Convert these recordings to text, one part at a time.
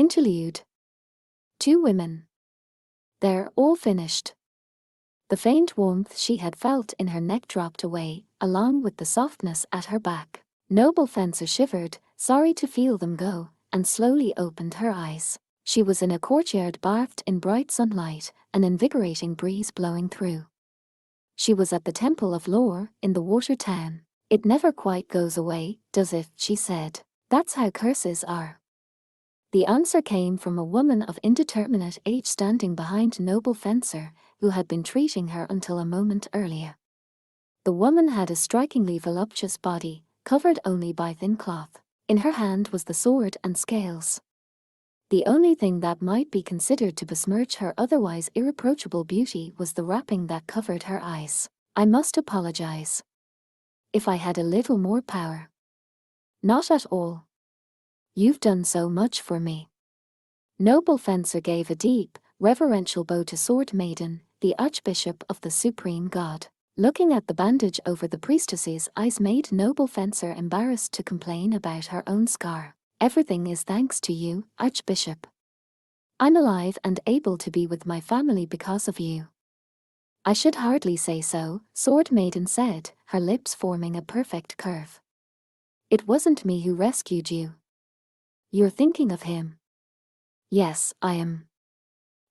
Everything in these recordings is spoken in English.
Interlude. 2 women. They're all finished. The faint warmth she had felt in her neck dropped away, along with the softness at her back. Noble Fencer shivered, sorry to feel them go, and slowly opened her eyes. She was in a courtyard bathed in bright sunlight, an invigorating breeze blowing through. She was at the Temple of Lore, in the Water Town. It never quite goes away, does it? She said. That's how curses are. The answer came from a woman of indeterminate age standing behind Noble Fencer, who had been treating her until a moment earlier. The woman had a strikingly voluptuous body, covered only by thin cloth. In her hand was the sword and scales. The only thing that might be considered to besmirch her otherwise irreproachable beauty was the wrapping that covered her eyes. I must apologize. If I had a little more power. Not at all. You've done so much for me. Noble Fencer gave a deep, reverential bow to Sword Maiden, the Archbishop of the Supreme God. Looking at the bandage over the priestess's eyes made Noble Fencer embarrassed to complain about her own scar. Everything is thanks to you, Archbishop. I'm alive and able to be with my family because of you. I should hardly say so, Sword Maiden said, her lips forming a perfect curve. It wasn't me who rescued you. You're thinking of him. Yes, I am.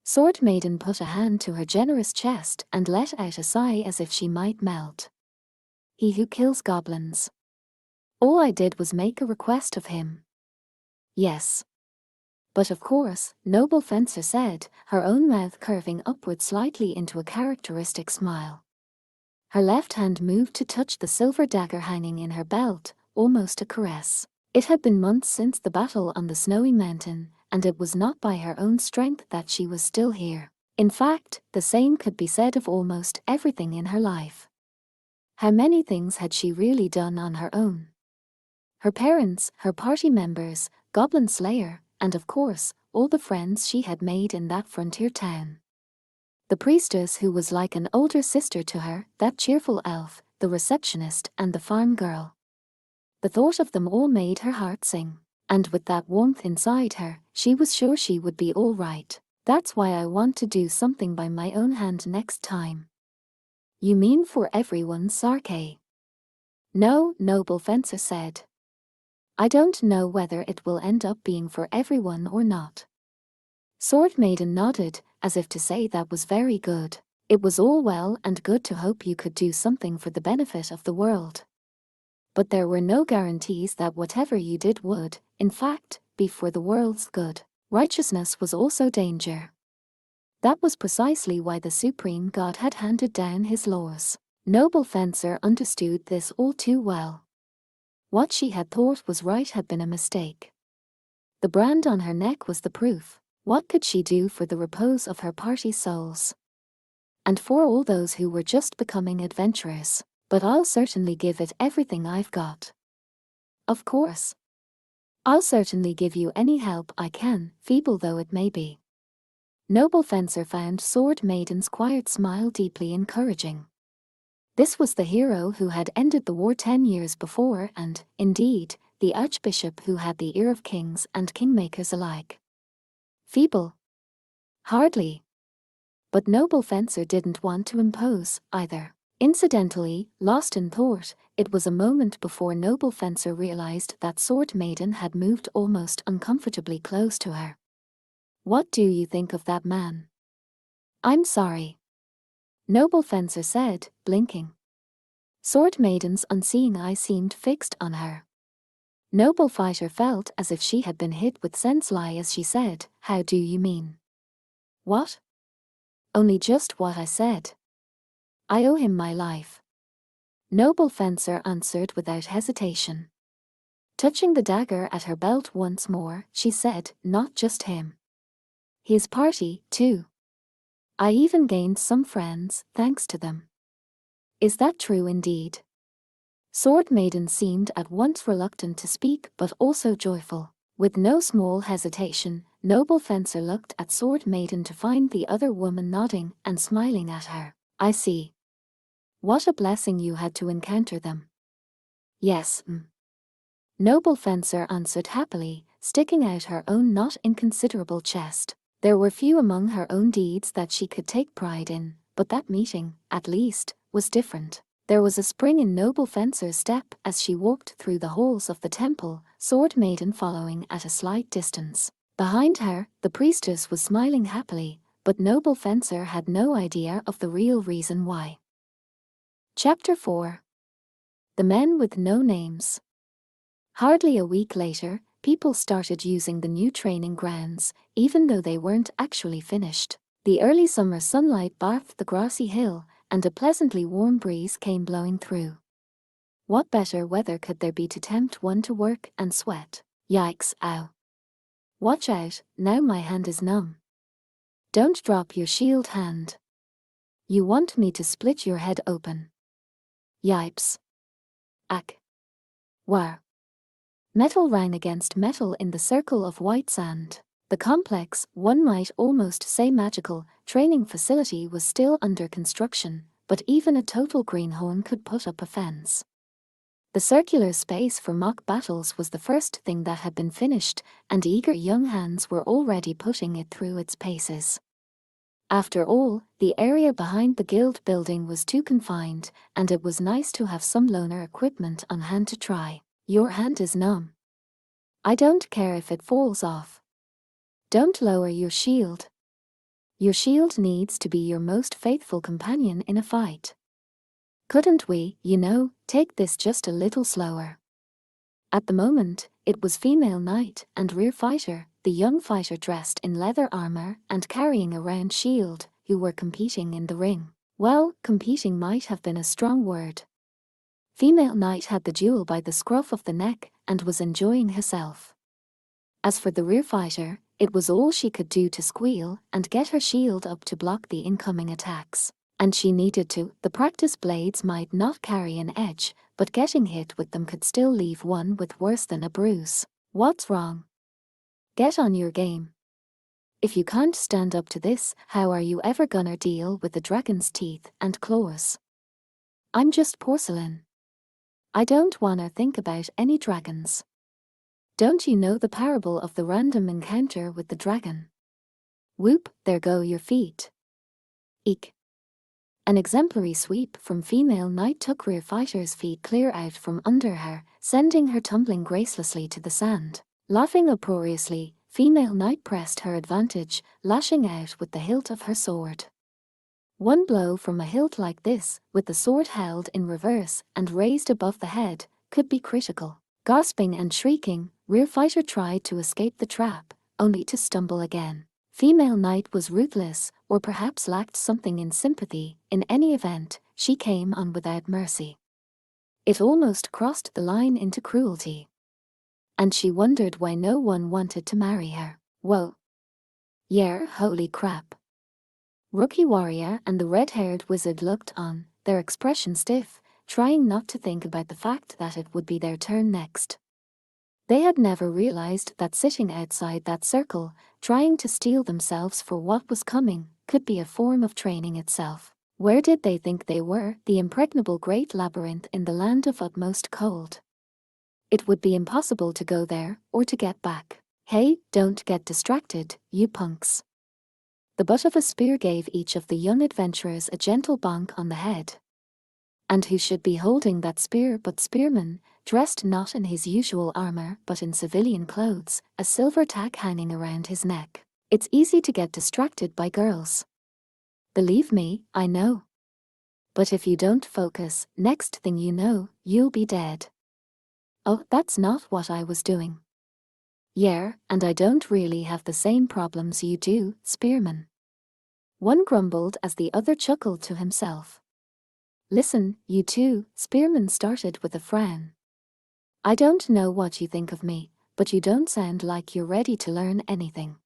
Sword Maiden put a hand to her generous chest and let out a sigh as if she might melt. He who kills goblins. All I did was make a request of him. Yes. But of course, Noble Fencer said, her own mouth curving upward slightly into a characteristic smile. Her left hand moved to touch the silver dagger hanging in her belt, almost a caress. It had been months since the battle on the snowy mountain, and it was not by her own strength that she was still here. In fact, the same could be said of almost everything in her life. How many things had she really done on her own? Her parents, her party members, Goblin Slayer, and of course, all the friends she had made in that frontier town. The priestess who was like an older sister to her, that cheerful elf, the receptionist and the farm girl. The thought of them all made her heart sing, and with that warmth inside her, she was sure she would be all right. That's why I want to do something by my own hand next time. You mean for everyone, Sarkay? No, Noble Fencer said. I don't know whether it will end up being for everyone or not. Sword Maiden nodded, as if to say that was very good. It was all well and good to hope you could do something for the benefit of the world. But there were no guarantees that whatever you did would, in fact, be for the world's good. Righteousness was also danger. That was precisely why the Supreme God had handed down his laws. Noble Fencer understood this all too well. What she had thought was right had been a mistake. The brand on her neck was the proof. What could she do for the repose of her party's souls? And for all those who were just becoming adventurers? But I'll certainly give it everything I've got. Of course. I'll certainly give you any help I can, feeble though it may be. Noble Fencer found Sword Maiden's quiet smile deeply encouraging. This was the hero who had ended the war 10 years before and, indeed, the Archbishop who had the ear of kings and kingmakers alike. Feeble? Hardly. But Noble Fencer didn't want to impose, either. Incidentally, lost in thought, it was a moment before Noble Fencer realized that Sword Maiden had moved almost uncomfortably close to her. What do you think of that man? I'm sorry. Noble Fencer said, blinking. Sword Maiden's unseeing eye seemed fixed on her. Noble Fighter felt as if she had been hit with sense-lie as she said, How do you mean? What? Only just what I said. I owe him my life. Noble Fencer answered without hesitation. Touching the dagger at her belt once more, she said, Not just him. His party, too. I even gained some friends, thanks to them. Is that true indeed? Sword Maiden seemed at once reluctant to speak but also joyful. With no small hesitation, Noble Fencer looked at Sword Maiden to find the other woman nodding and smiling at her. I see. What a blessing you had to encounter them. Yes, Noble Fencer answered happily, sticking out her own not inconsiderable chest. There were few among her own deeds that she could take pride in, but that meeting, at least, was different. There was a spring in noble Fencer's step as she walked through the halls of the temple, Sword Maiden following at a slight distance. Behind her, the priestess was smiling happily, but noble Fencer had no idea of the real reason why. Chapter 4. The Men with No Names. Hardly a week later, people started using the new training grounds, even though they weren't actually finished. The early summer sunlight bathed the grassy hill, and a pleasantly warm breeze came blowing through. What better weather could there be to tempt one to work and sweat? Yikes, ow. Watch out, now my hand is numb. Don't drop your shield hand. You want me to split your head open. Yipes. Ack. War. Metal rang against metal in the circle of white sand. The complex, one might almost say magical, training facility was still under construction, but even a total greenhorn could put up a fence. The circular space for mock battles was the first thing that had been finished, and eager young hands were already putting it through its paces. After all, the area behind the guild building was too confined, and it was nice to have some loaner equipment on hand to try. Your hand is numb. I don't care if it falls off. Don't lower your shield. Your shield needs to be your most faithful companion in a fight. Couldn't we, take this just a little slower? At the moment, it was female knight and rear fighter, the young fighter dressed in leather armor and carrying a round shield, who were competing in the ring. Well, competing might have been a strong word. Female knight had the jewel by the scruff of the neck and was enjoying herself. As for the rear fighter, it was all she could do to squeal and get her shield up to block the incoming attacks. And she needed to. The practice blades might not carry an edge, but getting hit with them could still leave one with worse than a bruise. What's wrong? Get on your game. If you can't stand up to this, how are you ever gonna deal with the dragon's teeth and claws? I'm just porcelain. I don't wanna think about any dragons. Don't you know the parable of the random encounter with the dragon? Whoop, there go your feet. Eek. An exemplary sweep from female knight took rear fighter's feet clear out from under her, sending her tumbling gracelessly to the sand. Laughing uproariously, female knight pressed her advantage, lashing out with the hilt of her sword. One blow from a hilt like this, with the sword held in reverse and raised above the head, could be critical. Gasping and shrieking, rear fighter tried to escape the trap, only to stumble again. Female knight was ruthless, or perhaps lacked something in sympathy. In any event, she came on without mercy. It almost crossed the line into cruelty. And she wondered why no one wanted to marry her. Whoa. Yeah, holy crap. Rookie warrior and the red-haired wizard looked on, their expression stiff, trying not to think about the fact that it would be their turn next. They had never realized that sitting outside that circle, trying to steel themselves for what was coming, could be a form of training itself. Where did they think they were? The impregnable great labyrinth in the land of utmost cold. It would be impossible to go there, or to get back. Hey, don't get distracted, you punks. The butt of a spear gave each of the young adventurers a gentle bonk on the head. And who should be holding that spear but Spearman, dressed not in his usual armor but in civilian clothes, a silver tag hanging around his neck. It's easy to get distracted by girls. Believe me, I know. But if you don't focus, next thing you know, you'll be dead. Oh, that's not what I was doing. Yeah, and I don't really have the same problems you do, Spearman. One grumbled as the other chuckled to himself. Listen, you two, Spearman started with a frown. I don't know what you think of me, but you don't sound like you're ready to learn anything.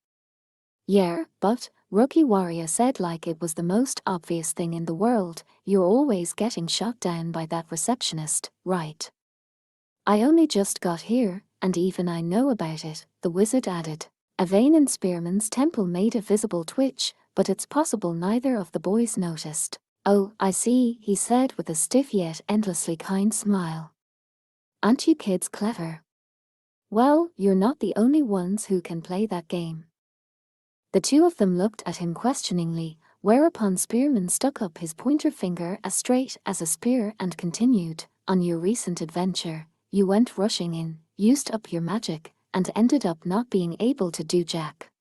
Yeah, but, Rookie Warrior said like it was the most obvious thing in the world, you're always getting shot down by that receptionist, right? I only just got here, and even I know about it, the wizard added. A vein in Spearman's temple made a visible twitch, but it's possible neither of the boys noticed. Oh, I see, he said with a stiff yet endlessly kind smile. Aren't you kids clever? Well, you're not the only ones who can play that game. The two of them looked at him questioningly, whereupon Spearman stuck up his pointer finger as straight as a spear and continued, on your recent adventure, you went rushing in, used up your magic, and ended up not being able to do jack.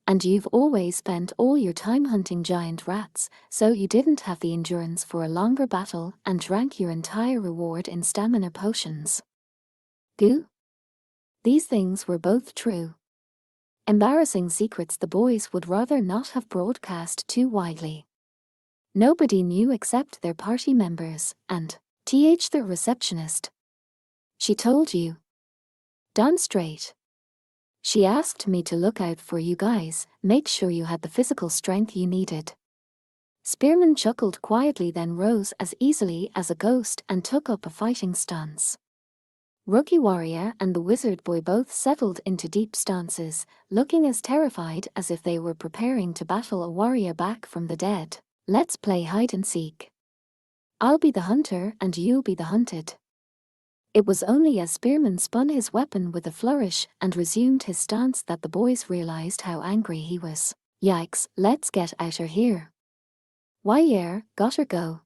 And you've always spent all your time hunting giant rats, so you didn't have the endurance for a longer battle and drank your entire reward in stamina potions. Goo? These things were both true. Embarrassing secrets the boys would rather not have broadcast too widely. Nobody knew except their party members and the receptionist. She told you. Darn straight. She asked me to look out for you guys, make sure you had the physical strength you needed. Spearman chuckled quietly, then rose as easily as a ghost and took up a fighting stance. Rookie Warrior and the Wizard Boy both settled into deep stances, looking as terrified as if they were preparing to battle a warrior back from the dead. Let's play hide and seek. I'll be the hunter and you'll be the hunted. It was only as Spearman spun his weapon with a flourish and resumed his stance that the boys realized how angry he was. Yikes, let's get outer here. Why yeah, gotta go.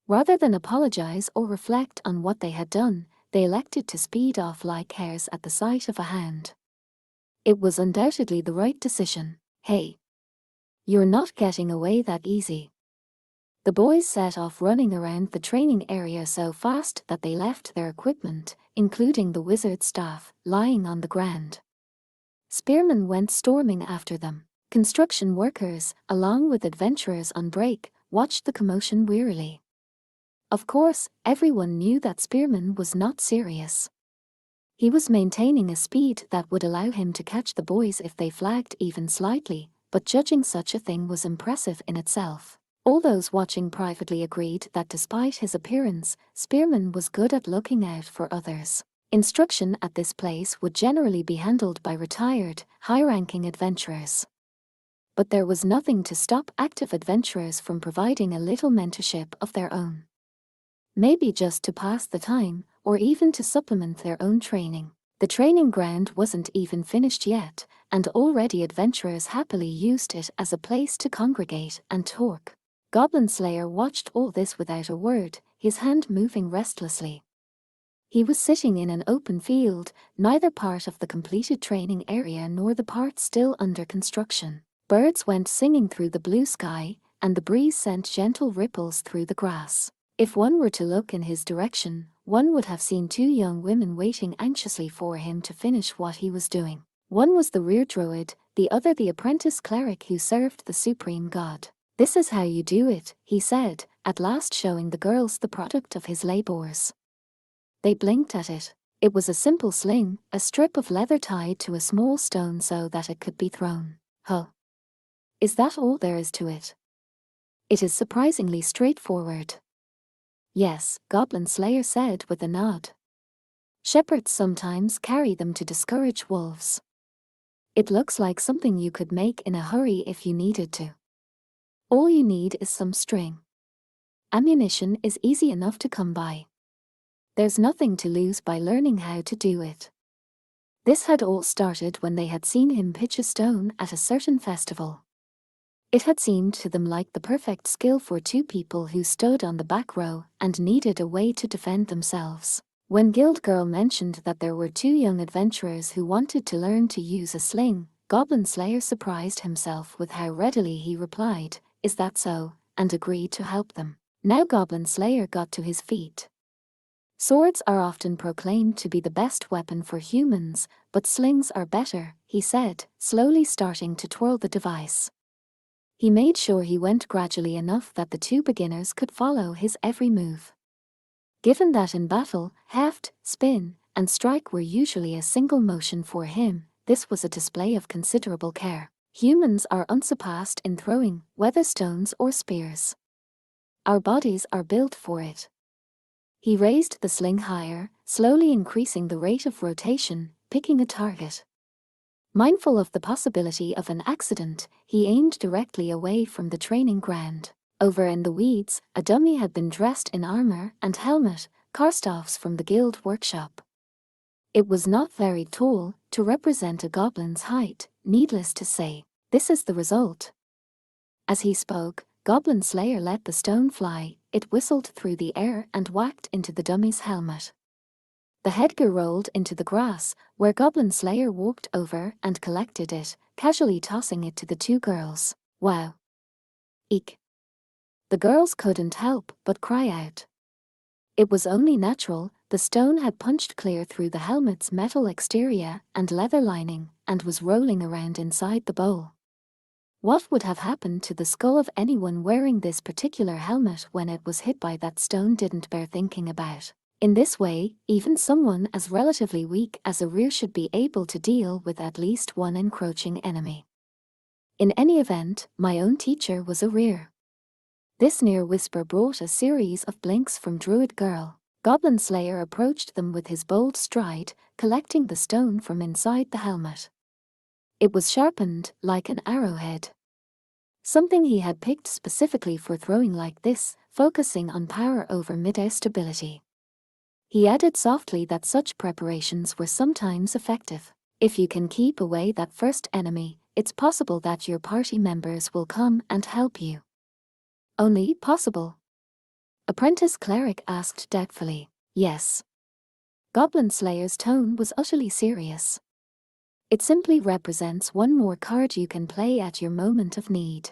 Rather than apologize or reflect on what they had done, they elected to speed off like hares at the sight of a hound. It was undoubtedly the right decision. Hey. You're not getting away that easy. The boys set off running around the training area so fast that they left their equipment, including the wizard's staff, lying on the ground. Spearman went storming after them. Construction workers, along with adventurers on break, watched the commotion wearily. Of course, everyone knew that Spearman was not serious. He was maintaining a speed that would allow him to catch the boys if they flagged even slightly, but judging such a thing was impressive in itself. All those watching privately agreed that despite his appearance, Spearman was good at looking out for others. Instruction at this place would generally be handled by retired, high-ranking adventurers. But there was nothing to stop active adventurers from providing a little mentorship of their own. Maybe just to pass the time, or even to supplement their own training. The training ground wasn't even finished yet, and already adventurers happily used it as a place to congregate and talk. Goblin Slayer watched all this without a word, his hand moving restlessly. He was sitting in an open field, neither part of the completed training area nor the part still under construction. Birds went singing through the blue sky, and the breeze sent gentle ripples through the grass. If one were to look in his direction, one would have seen two young women waiting anxiously for him to finish what he was doing. One was the rear druid, the other the apprentice cleric who served the supreme god. This is how you do it, he said, at last showing the girls the product of his labors. They blinked at it. It was a simple sling, a strip of leather tied to a small stone so that it could be thrown. Huh. Is that all there is to it? It is surprisingly straightforward. Yes, Goblin Slayer said with a nod. Shepherds sometimes carry them to discourage wolves. It looks like something you could make in a hurry if you needed to. All you need is some string. Ammunition is easy enough to come by. There's nothing to lose by learning how to do it. This had all started when they had seen him pitch a stone at a certain festival. It had seemed to them like the perfect skill for two people who stood on the back row and needed a way to defend themselves. When Guild Girl mentioned that there were two young adventurers who wanted to learn to use a sling, Goblin Slayer surprised himself with how readily he replied, "Is that so?" and agreed to help them. Now Goblin Slayer got to his feet. Swords are often proclaimed to be the best weapon for humans, but slings are better, he said, slowly starting to twirl the device. He made sure he went gradually enough that the two beginners could follow his every move. Given that in battle, heft, spin, and strike were usually a single motion for him, this was a display of considerable care. Humans are unsurpassed in throwing, whether stones or spears. Our bodies are built for it. He raised the sling higher, slowly increasing the rate of rotation, picking a target. Mindful of the possibility of an accident, he aimed directly away from the training ground. Over in the weeds, a dummy had been dressed in armor and helmet, cast-offs from the guild workshop. It was not very tall to represent a goblin's height, needless to say. This is the result. As he spoke, Goblin Slayer let the stone fly. It whistled through the air and whacked into the dummy's helmet. The headgear rolled into the grass, where Goblin Slayer walked over and collected it, casually tossing it to the two girls. Wow. Eek. The girls couldn't help but cry out. It was only natural. The stone had punched clear through the helmet's metal exterior and leather lining and was rolling around inside the bowl. What would have happened to the skull of anyone wearing this particular helmet when it was hit by that stone didn't bear thinking about. In this way, even someone as relatively weak as a rear should be able to deal with at least one encroaching enemy. In any event, my own teacher was a rear. This near whisper brought a series of blinks from Druid Girl. Goblin Slayer approached them with his bold stride, collecting the stone from inside the helmet. It was sharpened like an arrowhead. Something he had picked specifically for throwing like this, focusing on power over mid-air stability. He added softly that such preparations were sometimes effective. If you can keep away that first enemy, it's possible that your party members will come and help you. Only possible? Apprentice Cleric asked doubtfully. Yes. Goblin Slayer's tone was utterly serious. It simply represents one more card you can play at your moment of need.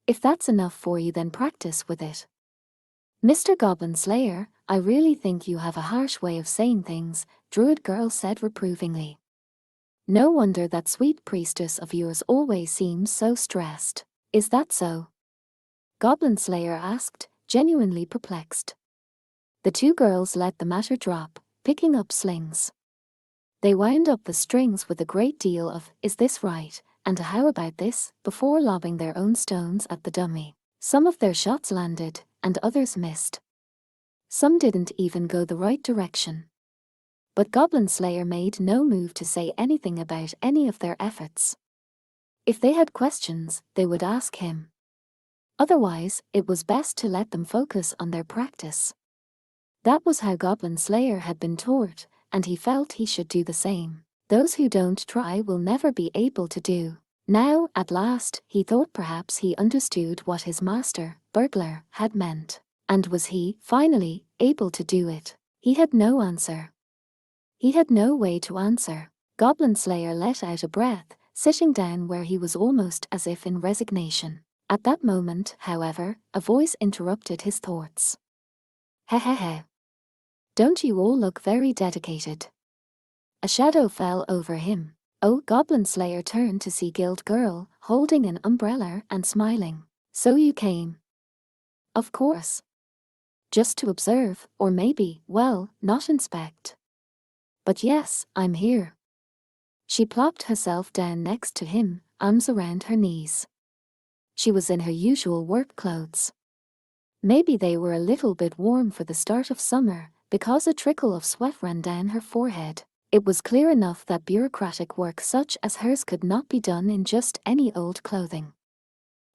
If that's enough for you, then practice with it. Mr. Goblin Slayer, I really think you have a harsh way of saying things, Druid Girl said reprovingly. No wonder that sweet priestess of yours always seems so stressed. Is that so? Goblin Slayer asked, genuinely perplexed. The two girls let the matter drop, picking up slings. They wound up the strings with a great deal of, "Is this right?" and a "How about this?" before lobbing their own stones at the dummy. Some of their shots landed, and others missed. Some didn't even go the right direction. But Goblin Slayer made no move to say anything about any of their efforts. If they had questions, they would ask him. Otherwise, it was best to let them focus on their practice. That was how Goblin Slayer had been taught, and he felt he should do the same. Those who don't try will never be able to do. Now, at last, he thought perhaps he understood what his master, Burglar, had meant. And was he, finally, able to do it? He had no answer. He had no way to answer. Goblin Slayer let out a breath, sitting down where he was almost as if in resignation. At that moment, however, a voice interrupted his thoughts. Hehehe. Don't you all look very dedicated? A shadow fell over him. Oh, Goblin Slayer turned to see Guild Girl, holding an umbrella and smiling. So you came? Of course. Just to observe, or maybe, well, not inspect. But yes, I'm here. She plopped herself down next to him, arms around her knees. She was in her usual work clothes. Maybe they were a little bit warm for the start of summer, because a trickle of sweat ran down her forehead. It was clear enough that bureaucratic work such as hers could not be done in just any old clothing.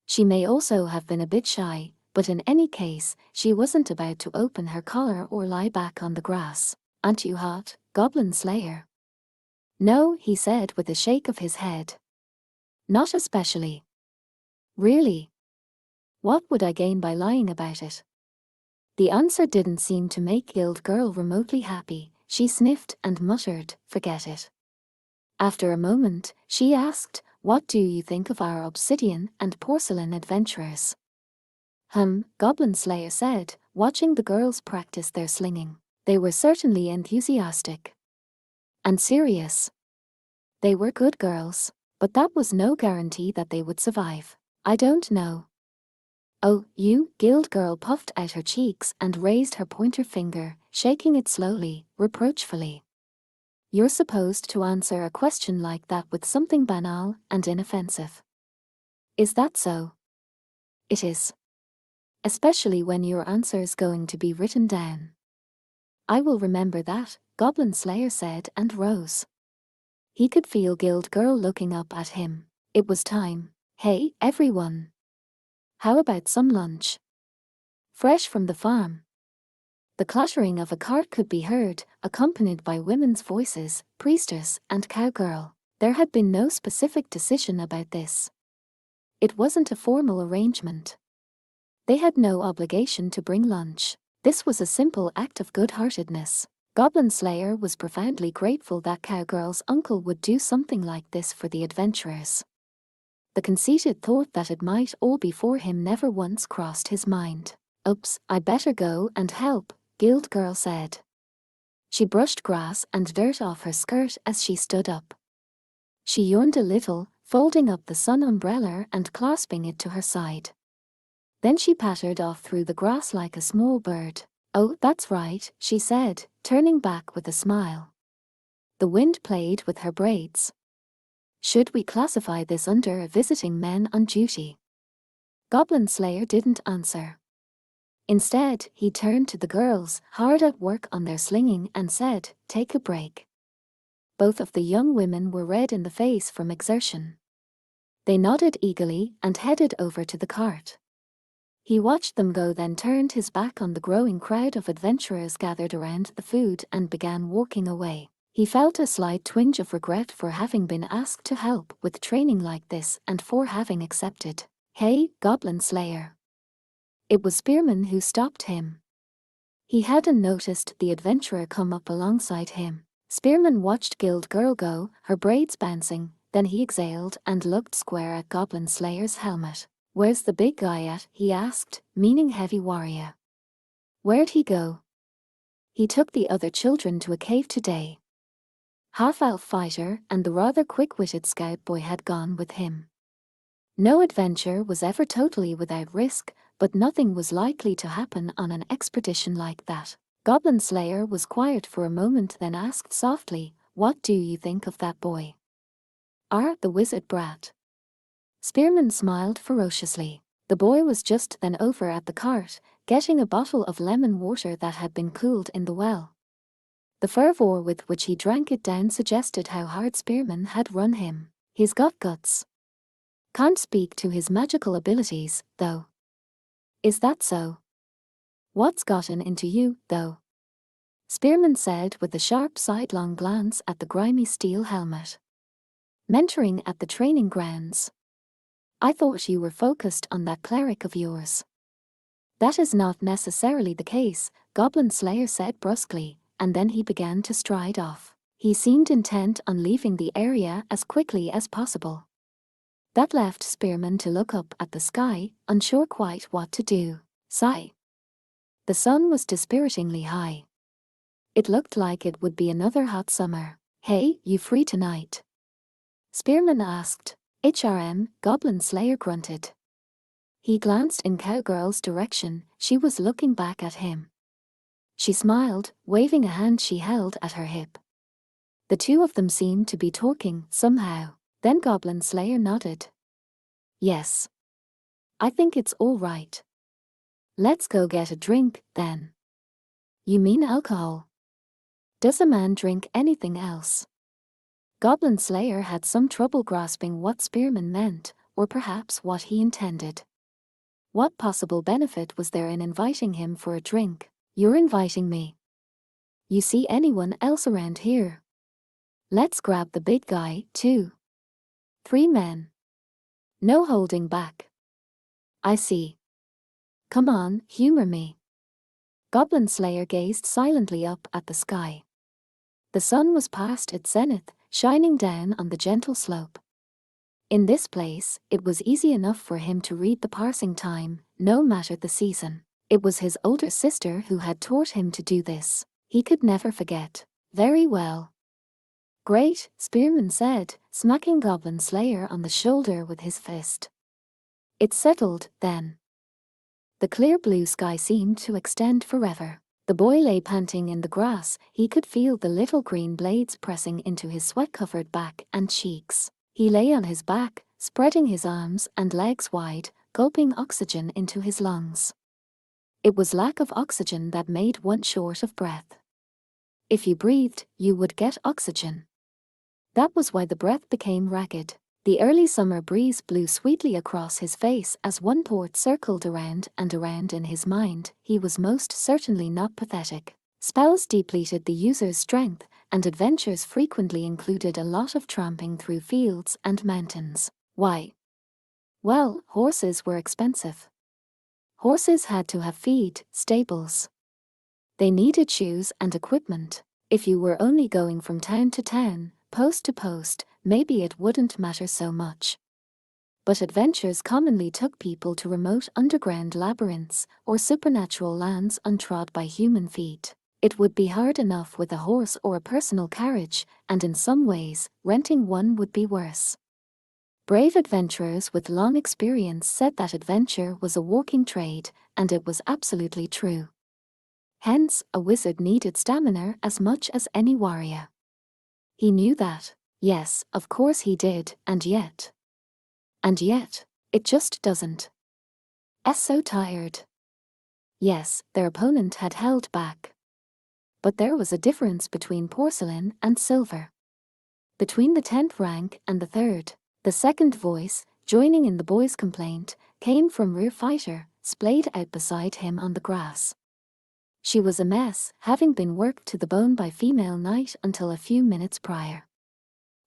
She may also have been a bit shy, but in any case, she wasn't about to open her collar or lie back on the grass. Aren't you hot, Goblin Slayer? No, he said with a shake of his head. Not especially. Really? What would I gain by lying about it? The answer didn't seem to make Guild Girl remotely happy. She sniffed and muttered, "Forget it." After a moment, she asked, "What do you think of our obsidian and porcelain adventurers?" Goblin Slayer said, watching the girls practice their slinging. They were certainly enthusiastic. And serious. They were good girls, but that was no guarantee that they would survive. I don't know. Oh, you, Guild Girl puffed out her cheeks and raised her pointer finger, shaking it slowly, reproachfully. You're supposed to answer a question like that with something banal and inoffensive. Is that so? It is. Especially when your answer's going to be written down. I will remember that, Goblin Slayer said and rose. He could feel Guild Girl looking up at him. It was time. Hey, everyone. How about some lunch? Fresh from the farm. The clattering of a cart could be heard, accompanied by women's voices, priestess and cowgirl. There had been no specific decision about this. It wasn't a formal arrangement. They had no obligation to bring lunch. This was a simple act of good-heartedness. Goblin Slayer was profoundly grateful that Cowgirl's uncle would do something like this for the adventurers. The conceited thought that it might all be for him never once crossed his mind. "Oops, I better go and help," Guild Girl said. She brushed grass and dirt off her skirt as she stood up. She yawned a little, folding up the sun umbrella and clasping it to her side. Then she pattered off through the grass like a small bird. "Oh, that's right," she said, turning back with a smile. The wind played with her braids. "Should we classify this under a visiting men on duty?" Goblin Slayer didn't answer. Instead, he turned to the girls, hard at work on their slinging, and said, "Take a break." Both of the young women were red in the face from exertion. They nodded eagerly and headed over to the cart. He watched them go, then turned his back on the growing crowd of adventurers gathered around the food and began walking away. He felt a slight twinge of regret for having been asked to help with training like this and for having accepted. "Hey, Goblin Slayer." It was Spearman who stopped him. He hadn't noticed the adventurer come up alongside him. Spearman watched Guild Girl go, her braids bouncing, then he exhaled and looked square at Goblin Slayer's helmet. "Where's the big guy at?" he asked, meaning Heavy Warrior. "Where'd he go?" "He took the other children to a cave today." Half-elf fighter and the rather quick-witted scout boy had gone with him. No adventure was ever totally without risk, but nothing was likely to happen on an expedition like that. Goblin Slayer was quiet for a moment, then asked softly, "What do you think of that boy?" The wizard brat." Spearman smiled ferociously. The boy was just then over at the cart, getting a bottle of lemon water that had been cooled in the well. The fervor with which he drank it down suggested how hard Spearman had run him. "He's got guts. Can't speak to his magical abilities, though." "Is that so? What's gotten into you, though?" Spearman said with a sharp sidelong glance at the grimy steel helmet. "Mentoring at the training grounds. I thought you were focused on that cleric of yours." "That is not necessarily the case," Goblin Slayer said brusquely, and then he began to stride off. He seemed intent on leaving the area as quickly as possible. That left Spearman to look up at the sky, unsure quite what to do. Sigh. The sun was dispiritingly high. It looked like it would be another hot summer. "Hey, you free tonight?" Spearman asked. Goblin Slayer grunted. He glanced in Cowgirl's direction. She was looking back at him. She smiled, waving a hand she held at her hip. The two of them seemed to be talking, somehow. Then Goblin Slayer nodded. "Yes. I think it's all right. Let's go get a drink, then." "You mean alcohol? Does a man drink anything else?" Goblin Slayer had some trouble grasping what Spearman meant, or perhaps what he intended. What possible benefit was there in inviting him for a drink? "You're inviting me. You see anyone else around here? Let's grab the big guy, too." 3 men. No holding back. "I see. Come on, humor me." Goblin Slayer gazed silently up at the sky. The sun was past its zenith, shining down on the gentle slope. In this place, it was easy enough for him to read the passing time, no matter the season. It was his older sister who had taught him to do this. He could never forget. "Very well." "Great," Spearman said, smacking Goblin Slayer on the shoulder with his fist. "It's settled, then." The clear blue sky seemed to extend forever. The boy lay panting in the grass. He could feel the little green blades pressing into his sweat-covered back and cheeks. He lay on his back, spreading his arms and legs wide, gulping oxygen into his lungs. It was lack of oxygen that made one short of breath. If you breathed, you would get oxygen. That was why the breath became ragged. The early summer breeze blew sweetly across his face as one thought circled around and around in his mind. He was most certainly not pathetic. Spells depleted the user's strength, and adventures frequently included a lot of tramping through fields and mountains. Why? Well, horses were expensive. Horses had to have feed, stables. They needed shoes and equipment. If you were only going from town to town, post to post, maybe it wouldn't matter so much. But adventures commonly took people to remote underground labyrinths or supernatural lands untrod by human feet. It would be hard enough with a horse or a personal carriage, and in some ways, renting one would be worse. Brave adventurers with long experience said that adventure was a walking trade, and it was absolutely true. Hence, a wizard needed stamina as much as any warrior. He knew that. Yes, of course he did, and yet, it just doesn't. So tired. Yes, their opponent had held back. But there was a difference between porcelain and silver. Between the 10th rank and the 3rd, the second voice, joining in the boy's complaint, came from rear fighter, splayed out beside him on the grass. She was a mess, having been worked to the bone by female knight until a few minutes prior.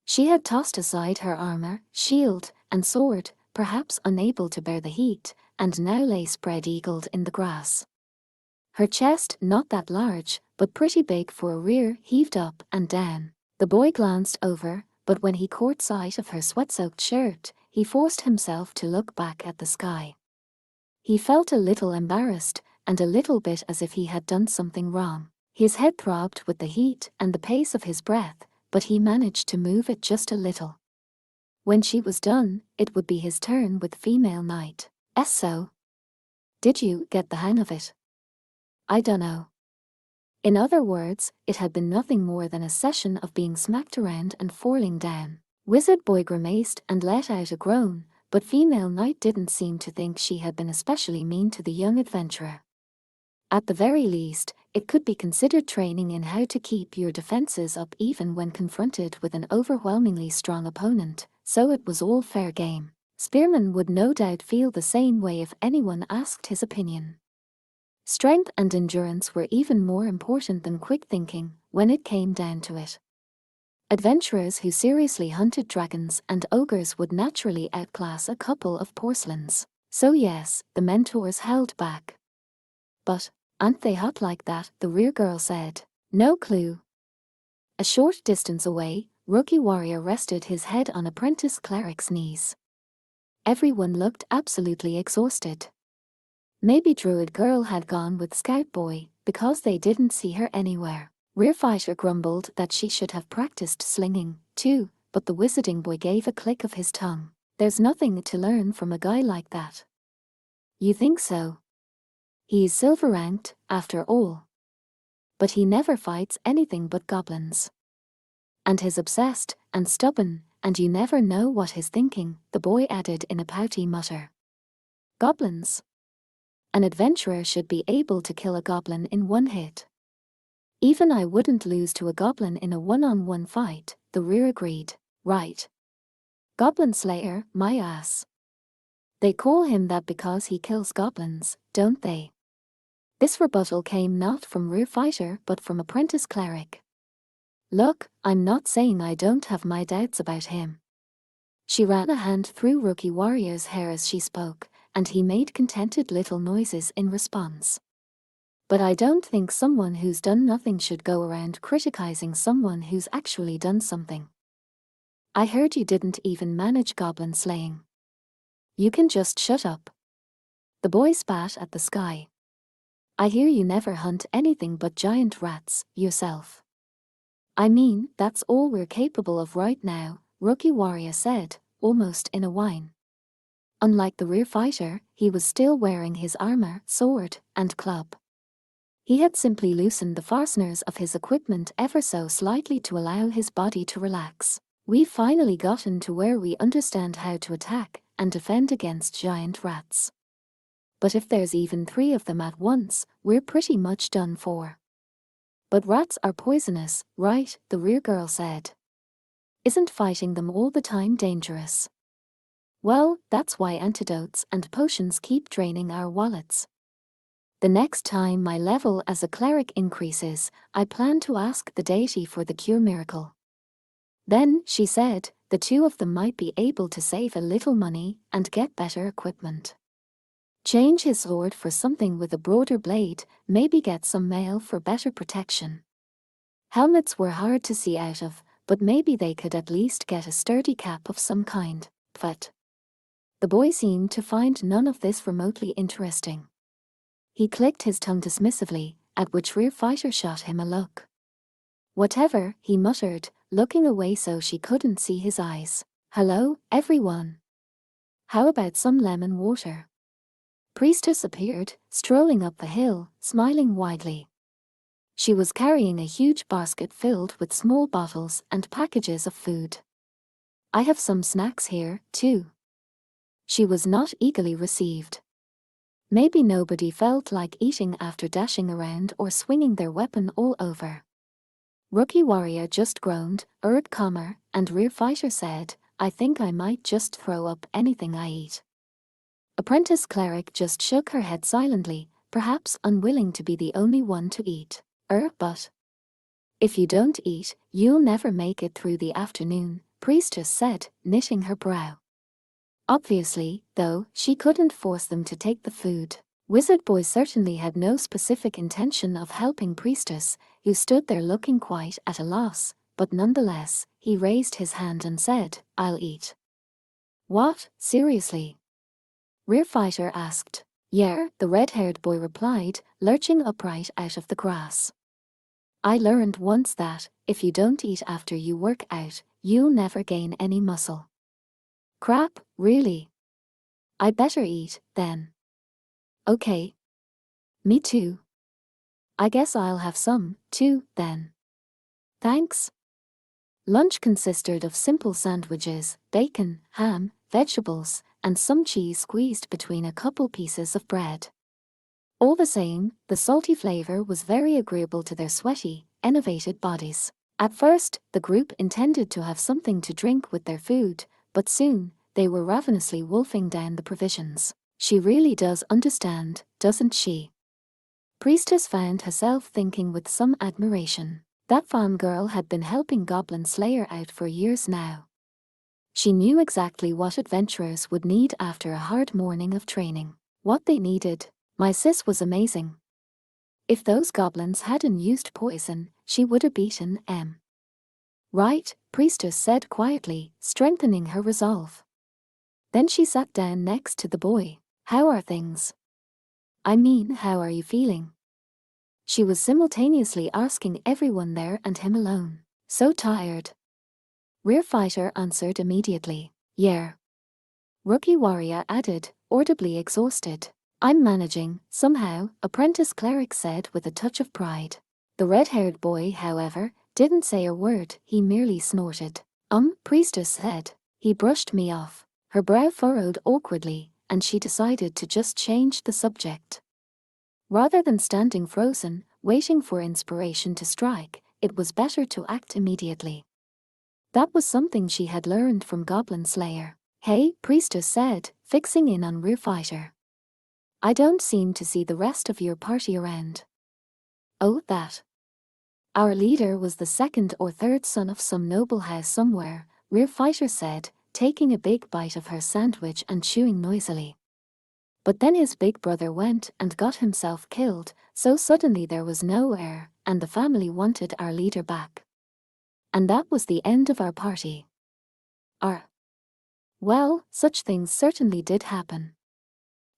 She had tossed aside her armor, shield, and sword, perhaps unable to bear the heat, and now lay spread-eagled in the grass. Her chest, not that large, but pretty big for a rear, heaved up and down. The boy glanced over, but when he caught sight of her sweat-soaked shirt, he forced himself to look back at the sky. He felt a little embarrassed, and a little bit as if he had done something wrong. His head throbbed with the heat and the pace of his breath, but he managed to move it just a little. When she was done, it would be his turn with female knight. So. Did you get the hang of it? I dunno. In other words, it had been nothing more than a session of being smacked around and falling down. Wizard boy grimaced and let out a groan, but female knight didn't seem to think she had been especially mean to the young adventurer. At the very least, it could be considered training in how to keep your defenses up even when confronted with an overwhelmingly strong opponent, so it was all fair game. Spearman would no doubt feel the same way if anyone asked his opinion. Strength and endurance were even more important than quick thinking when it came down to it. Adventurers who seriously hunted dragons and ogres would naturally outclass a couple of porcelains. So yes, the mentors held back. But, aren't they hot like that? The rear girl said. No clue. A short distance away, rookie warrior rested his head on apprentice cleric's knees. Everyone looked absolutely exhausted. Maybe druid girl had gone with scout boy, because they didn't see her anywhere. Rear fighter grumbled that she should have practiced slinging, too, but the wizarding boy gave a click of his tongue. There's nothing to learn from a guy like that. You think so? He's silver ranked, after all. But he never fights anything but goblins. And he's obsessed, and stubborn, and you never know what he's thinking, the boy added in a pouty mutter. Goblins. An adventurer should be able to kill a goblin in one hit. Even I wouldn't lose to a goblin in a one-on-one fight, the rear agreed. Right. Goblin Slayer, my ass. They call him that because he kills goblins, don't they? This rebuttal came not from rear fighter but from apprentice cleric. Look, I'm not saying I don't have my doubts about him. She ran a hand through rookie warrior's hair as she spoke, and he made contented little noises in response. But I don't think someone who's done nothing should go around criticizing someone who's actually done something. I heard you didn't even manage goblin slaying. You can just shut up. The boy spat at the sky. I hear you never hunt anything but giant rats, yourself. I mean, that's all we're capable of right now, rookie warrior said, almost in a whine. Unlike the rear fighter, he was still wearing his armor, sword, and club. He had simply loosened the fasteners of his equipment ever so slightly to allow his body to relax. We've finally gotten to where we understand how to attack and defend against giant rats. But if there's even 3 of them at once, we're pretty much done for. But rats are poisonous, right? The rear girl said. Isn't fighting them all the time dangerous? Well, that's why antidotes and potions keep draining our wallets. The next time my level as a cleric increases, I plan to ask the deity for the cure miracle. Then, she said, the two of them might be able to save a little money and get better equipment. Change his sword for something with a broader blade, maybe get some mail for better protection. Helmets were hard to see out of, but maybe they could at least get a sturdy cap of some kind. But the boy seemed to find none of this remotely interesting. He clicked his tongue dismissively, at which Rear Fighter shot him a look. Whatever, he muttered, looking away so she couldn't see his eyes. Hello, everyone. How about some lemon water? Priestess appeared, strolling up the hill, smiling widely. She was carrying a huge basket filled with small bottles and packages of food. I have some snacks here, too. She was not eagerly received. Maybe nobody felt like eating after dashing around or swinging their weapon all over. Rookie Warrior just groaned, calmer, and Rear Fighter said, I think I might just throw up anything I eat. Apprentice Cleric just shook her head silently, perhaps unwilling to be the only one to eat. But if you don't eat, you'll never make it through the afternoon, Priestess said, knitting her brow. Obviously, though, she couldn't force them to take the food. Wizard Boy certainly had no specific intention of helping Priestess, who stood there looking quite at a loss, but nonetheless, he raised his hand and said, I'll eat. What, seriously? Rear Fighter asked. Yeah, the red-haired boy replied, lurching upright out of the grass. I learned once that, if you don't eat after you work out, you'll never gain any muscle. Crap, really? I better eat, then. Okay. Me too. I guess I'll have some, too, then. Thanks. Lunch consisted of simple sandwiches, bacon, ham, vegetables, and some cheese squeezed between a couple pieces of bread. All the same, the salty flavor was very agreeable to their sweaty, enervated bodies. At first, the group intended to have something to drink with their food, but soon, they were ravenously wolfing down the provisions. She really does understand, doesn't she? Priestess found herself thinking with some admiration. That farm girl had been helping Goblin Slayer out for years now. She knew exactly what adventurers would need after a hard morning of training. What they needed. My sis was amazing. If those goblins hadn't used poison, she would have beaten M. Right, Priestess said quietly, strengthening her resolve. Then she sat down next to the boy. How are things? I mean, how are you feeling? She was simultaneously asking everyone there and him alone. So tired. Rear Fighter answered immediately. Yeah. Rookie Warrior added, audibly exhausted. I'm managing, somehow, Apprentice Cleric said with a touch of pride. The red-haired boy, however, didn't say a word, he merely snorted. Priestess said. He brushed me off. Her brow furrowed awkwardly, and she decided to just change the subject. Rather than standing frozen, waiting for inspiration to strike, it was better to act immediately. That was something she had learned from Goblin Slayer. Hey, Priestess said, fixing in on Rear Fighter. I don't seem to see the rest of your party around. Oh, that. Our leader was the second or third son of some noble house somewhere, Rear Fighter said, taking a big bite of her sandwich and chewing noisily. But then his big brother went and got himself killed, so suddenly there was no heir, and the family wanted our leader back. And that was the end of our party. Well, such things certainly did happen.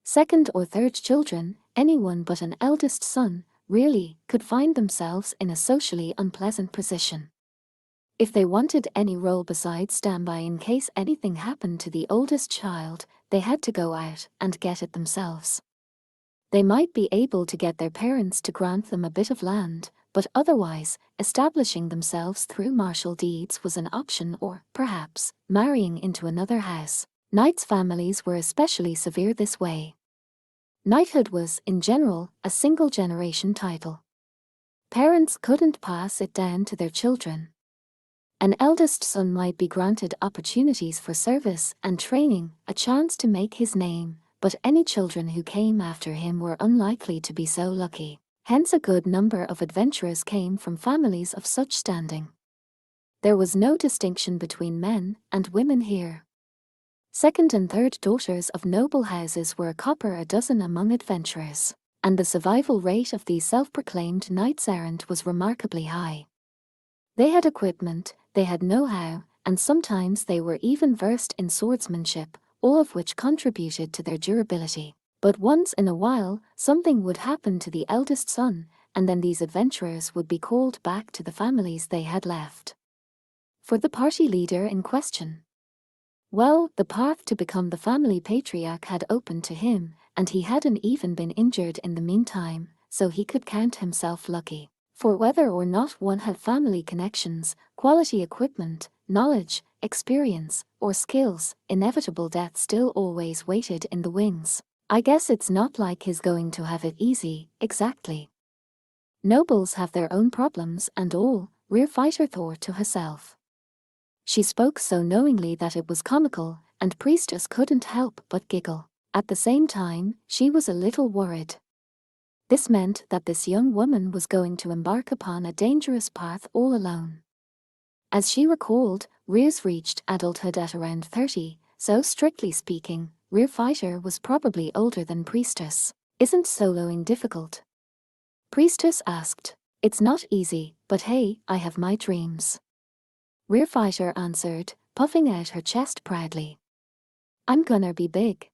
Second or third children, anyone but an eldest son, really, could find themselves in a socially unpleasant position. If they wanted any role besides standby in case anything happened to the oldest child, they had to go out and get it themselves. They might be able to get their parents to grant them a bit of land, but otherwise, establishing themselves through martial deeds was an option or, perhaps, marrying into another house. Knights' families were especially severe this way. Knighthood was, in general, a single-generation title. Parents couldn't pass it down to their children. An eldest son might be granted opportunities for service and training, a chance to make his name, but any children who came after him were unlikely to be so lucky. Hence a good number of adventurers came from families of such standing. There was no distinction between men and women here. Second and third daughters of noble houses were a copper a dozen among adventurers, and the survival rate of these self-proclaimed knights-errant was remarkably high. They had equipment, they had know-how, and sometimes they were even versed in swordsmanship, all of which contributed to their durability. But once in a while, something would happen to the eldest son, and then these adventurers would be called back to the families they had left. For the party leader in question, well, the path to become the family patriarch had opened to him, and he hadn't even been injured in the meantime, so he could count himself lucky. For whether or not one had family connections, quality equipment, knowledge, experience, or skills, inevitable death still always waited in the wings. I guess it's not like he's going to have it easy, exactly. Nobles have their own problems and all, Rear Fighter thought to herself. She spoke so knowingly that it was comical, and Priestess couldn't help but giggle. At the same time, she was a little worried. This meant that this young woman was going to embark upon a dangerous path all alone. As she recalled, Rear's reached adulthood at around 30, so strictly speaking, Rear Fighter was probably older than Priestess. Isn't soloing difficult? Priestess asked. It's not easy, but hey, I have my dreams. Rear Fighter answered, puffing out her chest proudly. I'm gonna be big.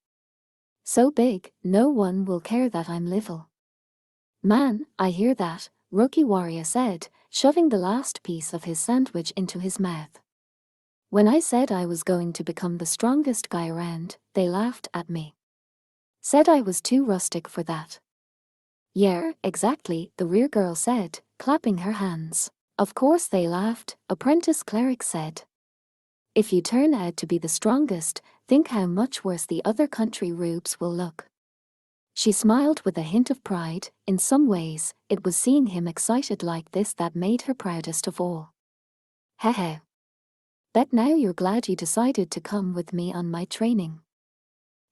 So big, no one will care that I'm little. Man, I hear that, Rookie Warrior said, shoving the last piece of his sandwich into his mouth. When I said I was going to become the strongest guy around, they laughed at me. Said I was too rustic for that. Yeah, exactly, the rear girl said, clapping her hands. Of course they laughed, Apprentice Cleric said. If you turn out to be the strongest, think how much worse the other country rubes will look. She smiled with a hint of pride. In some ways, it was seeing him excited like this that made her proudest of all. Hehe. Bet now you're glad you decided to come with me on my training.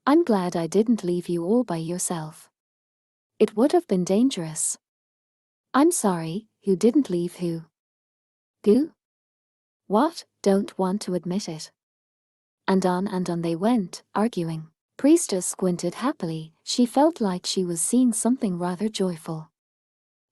I'm glad I didn't leave you all by yourself. It would have been dangerous. I'm sorry, who didn't leave who? Who? What? Don't want to admit it. And on they went, arguing. Priestess squinted happily. She felt like she was seeing something rather joyful.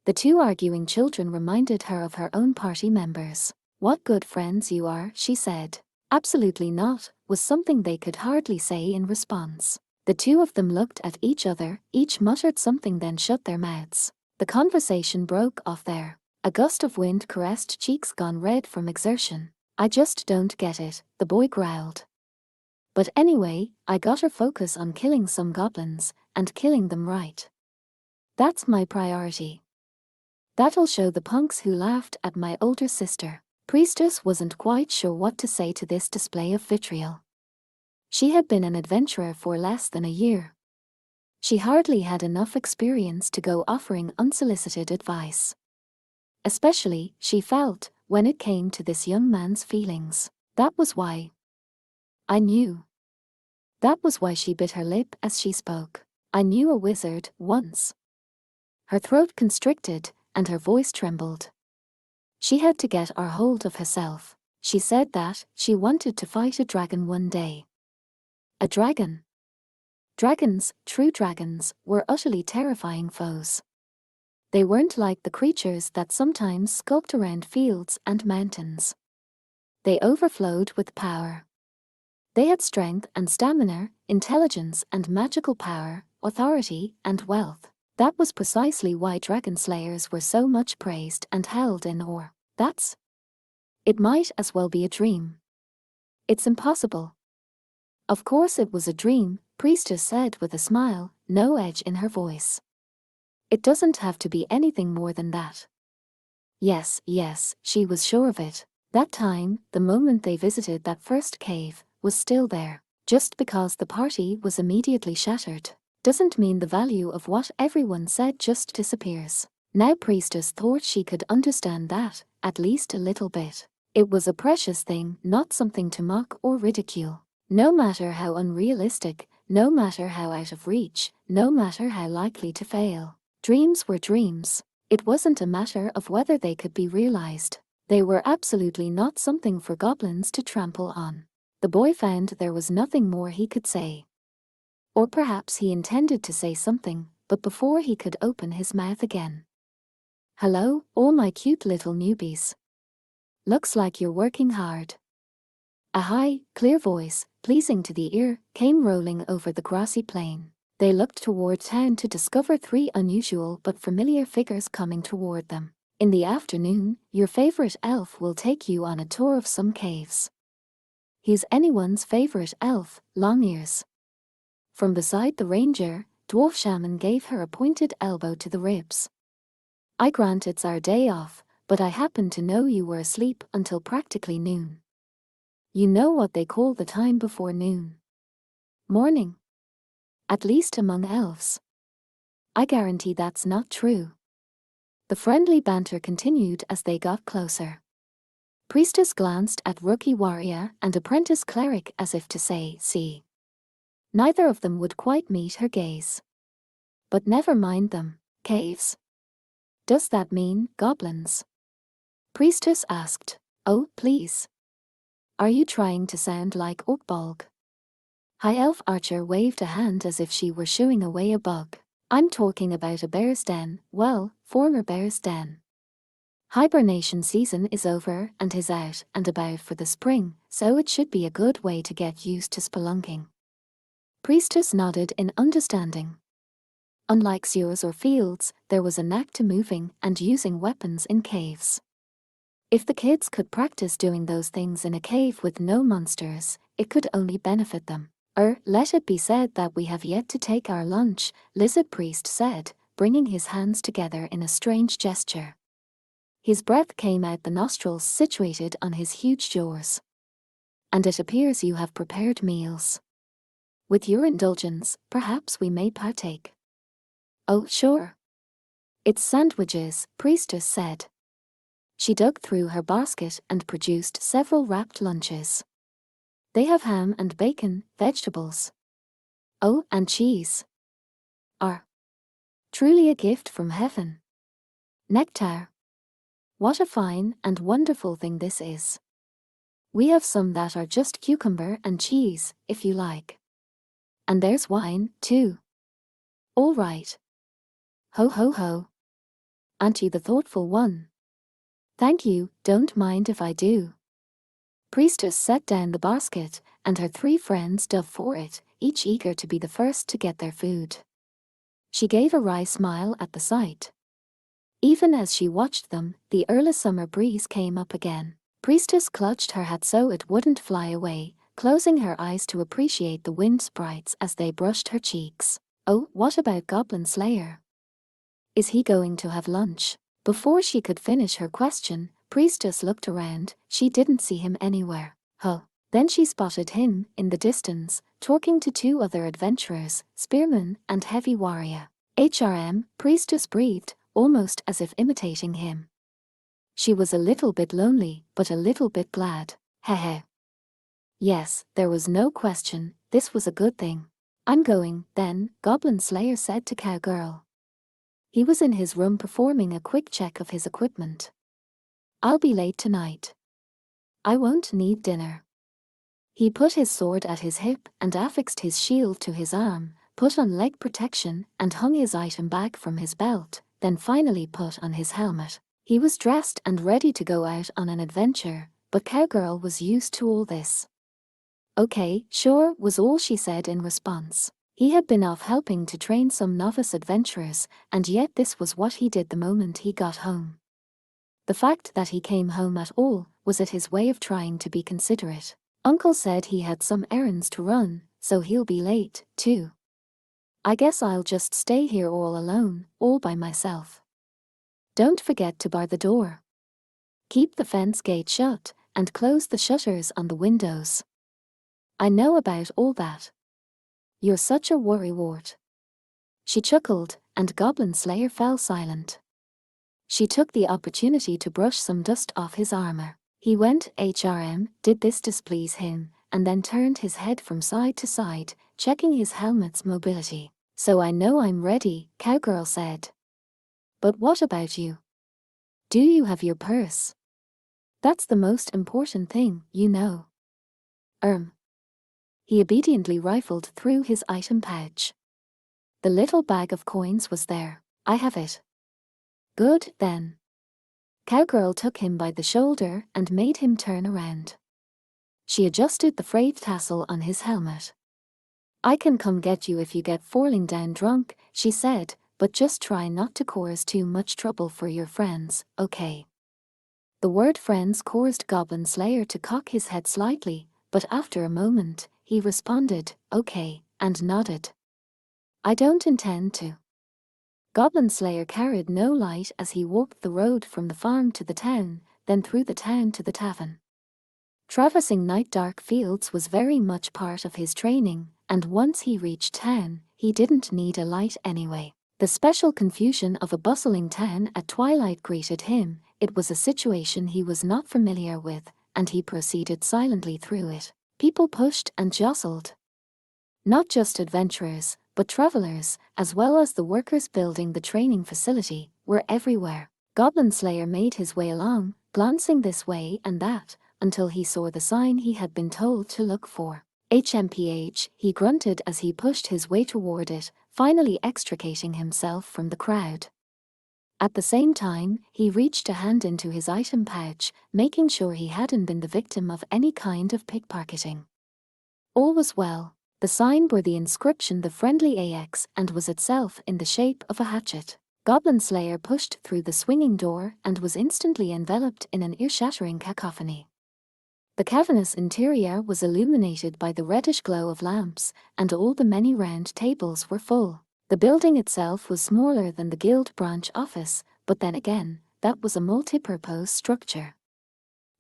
The two arguing children reminded her of her own party members. What good friends you are, she said. Absolutely not, was something they could hardly say in response. The two of them looked at each other, each muttered something then shut their mouths. The conversation broke off there. A gust of wind caressed cheeks gone red from exertion. I just don't get it, the boy growled. But anyway, I gotta focus on killing some goblins, and killing them right. That's my priority. That'll show the punks who laughed at my older sister. Priestess wasn't quite sure what to say to this display of vitriol. She had been an adventurer for less than a year. She hardly had enough experience to go offering unsolicited advice. Especially, she felt, when it came to this young man's feelings. That was why. I knew. That was why she bit her lip as she spoke. I knew a wizard, once. Her throat constricted, and her voice trembled. She had to get a hold of herself. She said that she wanted to fight a dragon one day. A dragon. Dragons, true dragons, were utterly terrifying foes. They weren't like the creatures that sometimes skulked around fields and mountains. They overflowed with power. They had strength and stamina, intelligence and magical power, authority and wealth. That was precisely why dragon slayers were so much praised and held in awe. It might as well be a dream. It's impossible. Of course it was a dream, Priestess said with a smile, no edge in her voice. It doesn't have to be anything more than that. Yes, she was sure of it. That time, the moment they visited that first cave, was still there. Just because the party was immediately shattered, doesn't mean the value of what everyone said just disappears. Now Priestess thought she could understand that, at least a little bit. It was a precious thing, not something to mock or ridicule. No matter how unrealistic, no matter how out of reach, no matter how likely to fail. Dreams were dreams. It wasn't a matter of whether they could be realized. They were absolutely not something for goblins to trample on. The boy found there was nothing more he could say. Or perhaps he intended to say something, but before he could open his mouth again. "Hello, all my cute little newbies. Looks like you're working hard." A high, clear voice, pleasing to the ear, came rolling over the grassy plain. They looked toward town to discover three unusual but familiar figures coming toward them. "In the afternoon, your favorite elf will take you on a tour of some caves." He's anyone's favorite elf, Longears. From beside the ranger, Dwarf Shaman gave her a pointed elbow to the ribs. "I grant it's our day off, but I happen to know you were asleep until practically noon. You know what they call the time before noon? Morning. At least among elves. I guarantee that's not true." The friendly banter continued as they got closer. Priestess glanced at rookie warrior and apprentice cleric as if to say, "See." Neither of them would quite meet her gaze. "But never mind them. Caves. Does that mean goblins?" Priestess asked. "Oh, please. Are you trying to sound like Orkbolg?" High Elf Archer waved a hand as if she were shooing away a bug. "I'm talking about a bear's den, well, former bear's den. Hibernation season is over and he's out and about for the spring, so it should be a good way to get used to spelunking." Priestess nodded in understanding. Unlike sewers or fields, there was a knack to moving and using weapons in caves. If the kids could practice doing those things in a cave with no monsters, it could only benefit them. Let it be said that we have yet to take our lunch," Lizard Priest said, bringing his hands together in a strange gesture. His breath came out the nostrils situated on his huge jaws. "And it appears you have prepared meals. With your indulgence, perhaps we may partake." "Oh, sure. It's sandwiches," Priestess said. She dug through her basket and produced several wrapped lunches. "They have ham and bacon, vegetables. Oh, and cheese. Are truly a gift from heaven. Nectar. What a fine and wonderful thing this is. We have some that are just cucumber and cheese, if you like. And there's wine, too. All right. Ho ho ho. Aren't you the thoughtful one?" "Thank you, don't mind if I do." Priestess set down the basket, and her three friends dove for it, each eager to be the first to get their food. She gave a wry smile at the sight. Even as she watched them, the early summer breeze came up again. Priestess clutched her hat so it wouldn't fly away, closing her eyes to appreciate the wind sprites as they brushed her cheeks. "Oh, what about Goblin Slayer? Is he going to have lunch?" Before she could finish her question, Priestess looked around. She didn't see him anywhere. Huh. Then she spotted him, in the distance, talking to two other adventurers, Spearman and Heavy Warrior. Priestess breathed, almost as if imitating him. She was a little bit lonely, but a little bit glad. Heh. Yes, there was no question, this was a good thing. "I'm going, then," Goblin Slayer said to Cowgirl. He was in his room performing a quick check of his equipment. "I'll be late tonight. I won't need dinner." He put his sword at his hip and affixed his shield to his arm, put on leg protection and hung his item bag from his belt, then finally put on his helmet. He was dressed and ready to go out on an adventure, but Cowgirl was used to all this. "Okay, sure," was all she said in response. He had been off helping to train some novice adventurers, and yet this was what he did the moment he got home. The fact that he came home at all was it his way of trying to be considerate. "Uncle said he had some errands to run, so he'll be late, too. I guess I'll just stay here all alone, all by myself. Don't forget to bar the door. Keep the fence gate shut, and close the shutters on the windows." "I know about all that. You're such a worrywart." She chuckled, and Goblin Slayer fell silent. She took the opportunity to brush some dust off his armor. He went did this displease him, and then turned his head from side to side, checking his helmet's mobility. So I know I'm ready, Cowgirl said. But what about you? Do you have your purse? That's the most important thing, you know. He obediently rifled through his item pouch. The little bag of coins was there. I have it. Good, then. Cowgirl took him by the shoulder and made him turn around. She adjusted the frayed tassel on his helmet. I can come get you if you get falling down drunk, she said, but just try not to cause too much trouble for your friends, okay? The word friends caused Goblin Slayer to cock his head slightly, but after a moment, he responded, okay, and nodded. I don't intend to. Goblin Slayer carried no light as he walked the road from the farm to the town, then through the town to the tavern. Traversing night-dark fields was very much part of his training, and once he reached town, he didn't need a light anyway. The special confusion of a bustling town at twilight greeted him. It was a situation he was not familiar with, and he proceeded silently through it. People pushed and jostled. Not just adventurers, but travelers, as well as the workers building the training facility, were everywhere. Goblin Slayer made his way along, glancing this way and that, until he saw the sign he had been told to look for. HMPH, he grunted as he pushed his way toward it, finally extricating himself from the crowd. At the same time, he reached a hand into his item pouch, making sure he hadn't been the victim of any kind of pickpocketing. All was well. The sign bore the inscription "The Friendly AX" and was itself in the shape of a hatchet. Goblin Slayer pushed through the swinging door and was instantly enveloped in an ear-shattering cacophony. The cavernous interior was illuminated by the reddish glow of lamps, and all the many round tables were full. The building itself was smaller than the guild branch office, but then again, that was a multi-purpose structure.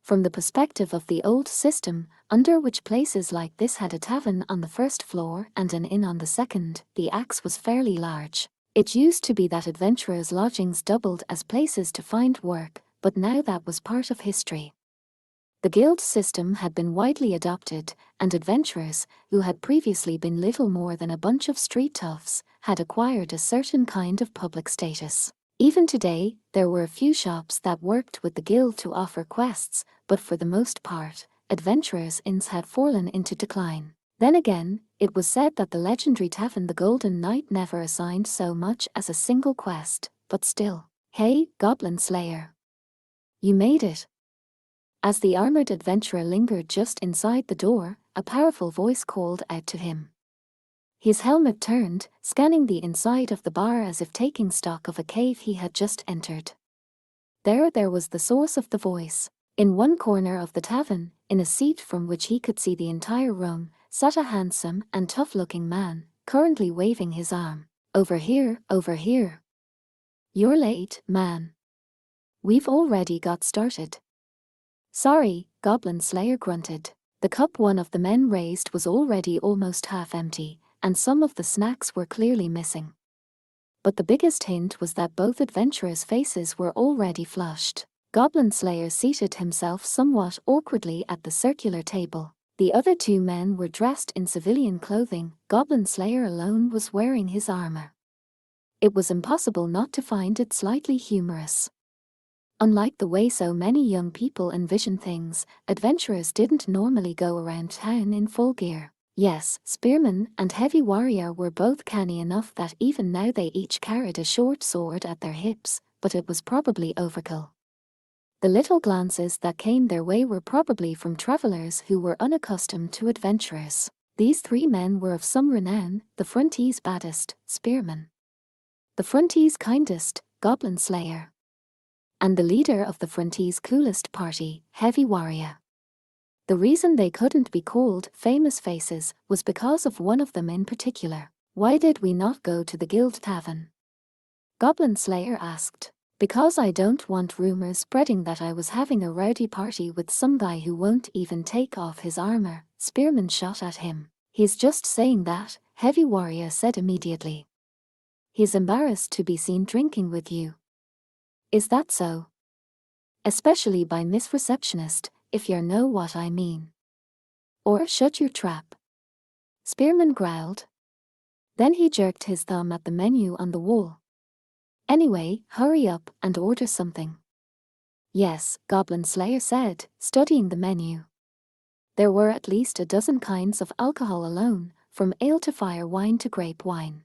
From the perspective of the old system, under which places like this had a tavern on the first floor and an inn on the second, the axe was fairly large. It used to be that adventurers' lodgings doubled as places to find work, but now that was part of history. The guild system had been widely adopted, and adventurers, who had previously been little more than a bunch of street toughs, had acquired a certain kind of public status. Even today, there were a few shops that worked with the guild to offer quests, but for the most part, adventurers' inns had fallen into decline. Then again, it was said that the legendary tavern the Golden Knight never assigned so much as a single quest, but still. Hey, Goblin Slayer. You made it. As the armored adventurer lingered just inside the door, a powerful voice called out to him. His helmet turned, scanning the inside of the bar as if taking stock of a cave he had just entered. There was the source of the voice. In one corner of the tavern, in a seat from which he could see the entire room, sat a handsome and tough-looking man, currently waving his arm. Over here, over here. You're late, man. We've already got started. Sorry, Goblin Slayer grunted. The cup one of the men raised was already almost half empty, and some of the snacks were clearly missing. But the biggest hint was that both adventurers' faces were already flushed. Goblin Slayer seated himself somewhat awkwardly at the circular table. The other two men were dressed in civilian clothing. Goblin Slayer alone was wearing his armor. It was impossible not to find it slightly humorous. Unlike the way so many young people envision things, adventurers didn't normally go around town in full gear. Yes, spearman and heavy warrior were both canny enough that even now they each carried a short sword at their hips, but it was probably overkill. The little glances that came their way were probably from travelers who were unaccustomed to adventurers. These three men were of some renown: the Frontee's baddest, Spearman; the Frontee's kindest, Goblin Slayer; and the leader of the Frontee's coolest party, Heavy Warrior. The reason they couldn't be called famous faces was because of one of them in particular. Why did we not go to the guild tavern? Goblin Slayer asked. Because I don't want rumors spreading that I was having a rowdy party with some guy who won't even take off his armor, Spearman shot at him. He's just saying that, Heavy Warrior said immediately. He's embarrassed to be seen drinking with you. Is that so? Especially by Miss Receptionist, if you know what I mean. Or shut your trap. Spearman growled. Then he jerked his thumb at the menu on the wall. Anyway, hurry up and order something. Yes, Goblin Slayer said, studying the menu. There were at least a dozen kinds of alcohol alone, from ale to fire wine to grape wine.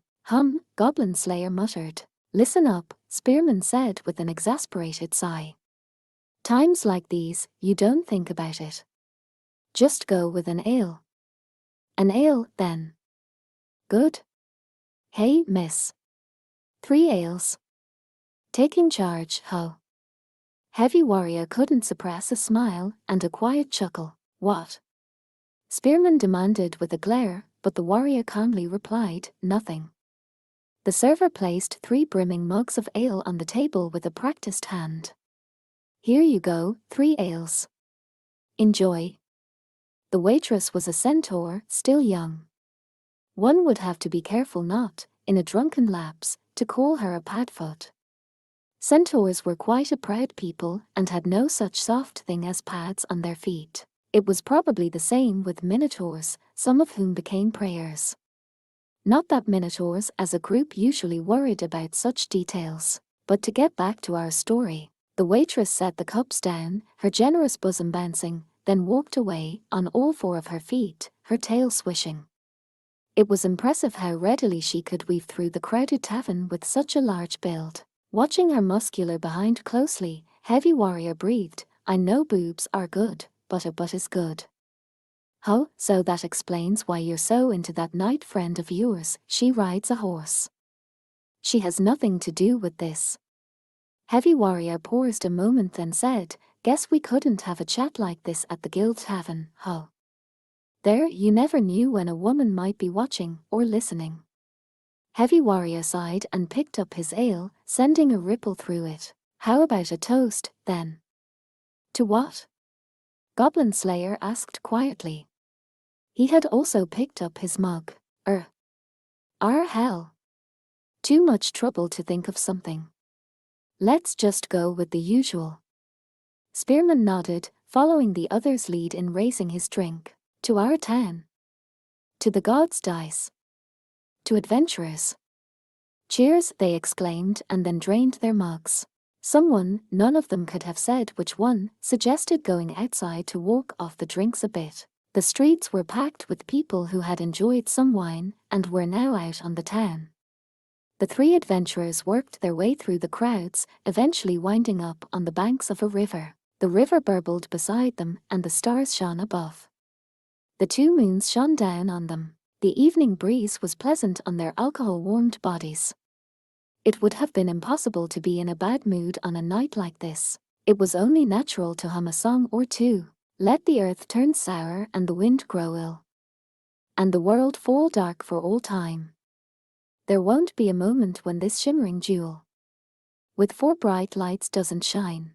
Goblin Slayer muttered. Listen up, Spearman said with an exasperated sigh. Times like these, you don't think about it. Just go with an ale. An ale, then. Good. Hey, miss. 3 ales. Taking charge, ho. Heavy Warrior couldn't suppress a smile and a quiet chuckle. What? Spearman demanded with a glare, but the warrior calmly replied, nothing. The server placed 3 brimming mugs of ale on the table with a practiced hand. Here you go, 3 ales. Enjoy. The waitress was a centaur, still young. One would have to be careful not, in a drunken lapse, to call her a padfoot. Centaurs were quite a proud people and had no such soft thing as pads on their feet. It was probably the same with minotaurs, some of whom became preyers. Not that minotaurs as a group usually worried about such details. But to get back to our story, the waitress set the cups down, her generous bosom bouncing, then walked away on all 4 of her feet, her tail swishing. It was impressive how readily she could weave through the crowded tavern with such a large build. Watching her muscular behind closely, Heavy Warrior breathed, I know boobs are good, but a butt is good. Oh, so that explains why you're so into that knight friend of yours, she rides a horse. She has nothing to do with this. Heavy Warrior paused a moment then said, guess we couldn't have a chat like this at the Guild Tavern, huh? There, you never knew when a woman might be watching or listening. Heavy Warrior sighed and picked up his ale, sending a ripple through it. How about a toast, then? To what? Goblin Slayer asked quietly. He had also picked up his mug. Hell. Too much trouble to think of something. Let's just go with the usual. Spearman nodded, following the other's lead in raising his drink. To our town. To the gods' dice. To adventurers. Cheers, they exclaimed and then drained their mugs. Someone, none of them could have said which one, suggested going outside to walk off the drinks a bit. The streets were packed with people who had enjoyed some wine and were now out on the town. The 3 adventurers worked their way through the crowds, eventually winding up on the banks of a river. The river burbled beside them and the stars shone above. The 2 moons shone down on them. The evening breeze was pleasant on their alcohol-warmed bodies. It would have been impossible to be in a bad mood on a night like this. It was only natural to hum a song or 2. Let the earth turn sour and the wind grow ill. And the world fall dark for all time. There won't be a moment when this shimmering jewel with 4 bright lights doesn't shine.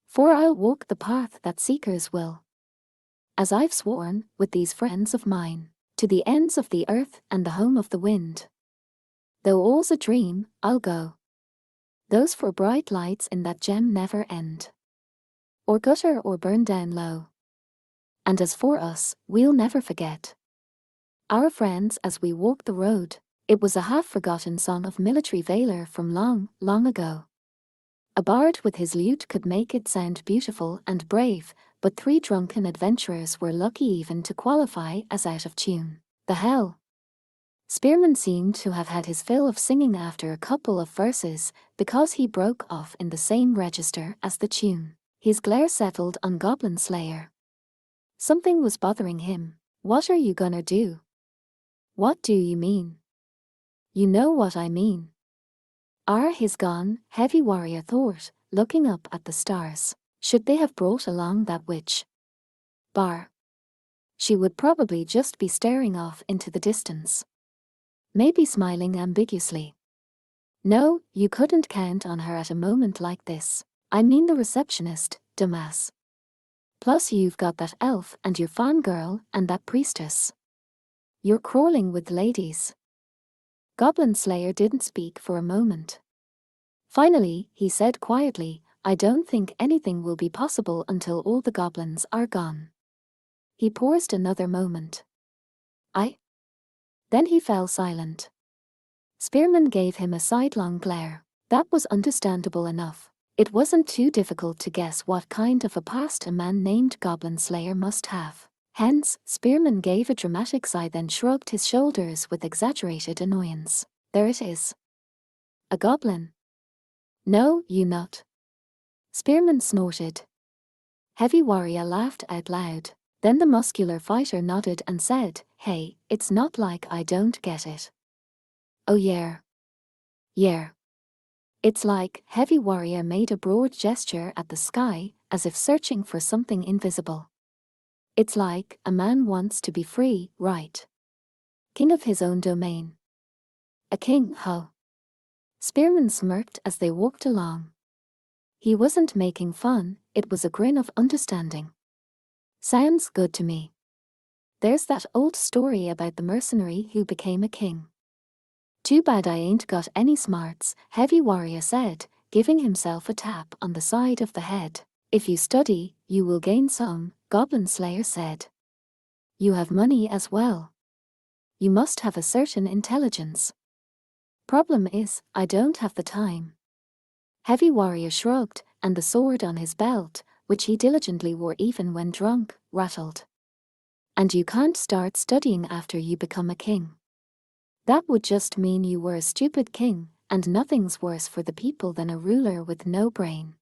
For I'll walk the path that seekers will. As I've sworn, with these friends of mine, to the ends of the earth and the home of the wind. Though all's a dream, I'll go. Those 4 bright lights in that gem never end. Or gutter or burn down low. And as for us, we'll never forget our friends as we walk the road. It was a half-forgotten song of military valor from long, long ago. A bard with his lute could make it sound beautiful and brave, but 3 drunken adventurers were lucky even to qualify as out of tune. The hell? Spearman seemed to have had his fill of singing after a couple of verses, because he broke off in the same register as the tune. His glare settled on Goblin Slayer. Something was bothering him. What are you gonna do? What do you mean? You know what I mean. He's gone, Heavy Warrior thought, looking up at the stars. Should they have brought along that witch? She would probably just be staring off into the distance. Maybe smiling ambiguously. No, you couldn't count on her at a moment like this. I mean the receptionist, dumbass. Plus you've got that elf and your fangirl and that priestess. You're crawling with ladies. Goblin Slayer didn't speak for a moment. Finally, he said quietly, I don't think anything will be possible until all the goblins are gone. He paused another moment. Then he fell silent. Spearman gave him a sidelong glare. That was understandable enough. It wasn't too difficult to guess what kind of a past a man named Goblin Slayer must have. Hence, Spearman gave a dramatic sigh, then shrugged his shoulders with exaggerated annoyance. There it is. A goblin. No, you not. Spearman snorted. Heavy Warrior laughed out loud. Then the muscular fighter nodded and said, "Hey, it's not like I don't get it." "Oh yeah. Yeah. It's like," Heavy Warrior made a broad gesture at the sky, as if searching for something invisible. "It's like, a man wants to be free, right? King of his own domain." "A king, huh?" Spearman smirked as they walked along. He wasn't making fun, it was a grin of understanding. "Sounds good to me. There's that old story about the mercenary who became a king." "Too bad I ain't got any smarts," Heavy Warrior said, giving himself a tap on the side of the head. "If you study, you will gain some," Goblin Slayer said. "You have money as well. You must have a certain intelligence." "Problem is, I don't have the time." Heavy Warrior shrugged, and the sword on his belt, which he diligently wore even when drunk, rattled. "And you can't start studying after you become a king. That would just mean you were a stupid king, and nothing's worse for the people than a ruler with no brain."